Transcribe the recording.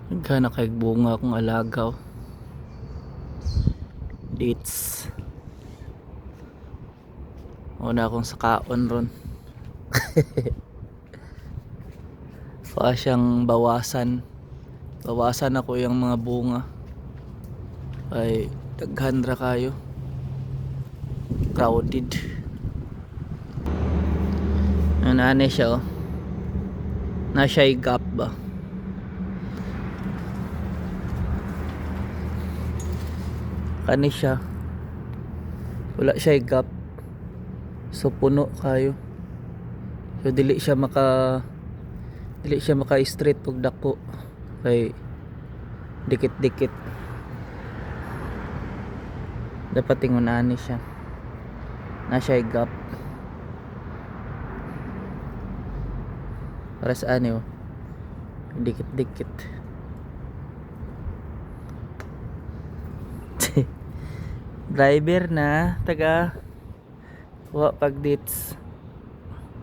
Nagkana kay bunga akong alagaw. Dates. Una akong sakaon ron. Pa siyang bawasan. Bawasan ako yung mga bunga. Ay daghan ra kayo. Crowded. Ano siya oh. Na siya gap ba? Kani siya. Wala siya gap. So puno kayo. So dili siya maka straight og dako. Kay dikit-dikit. Dapat tingunani siya. Na siya gap. Para sa ano? Dikit-dikit. Driver na taga wa pag dates.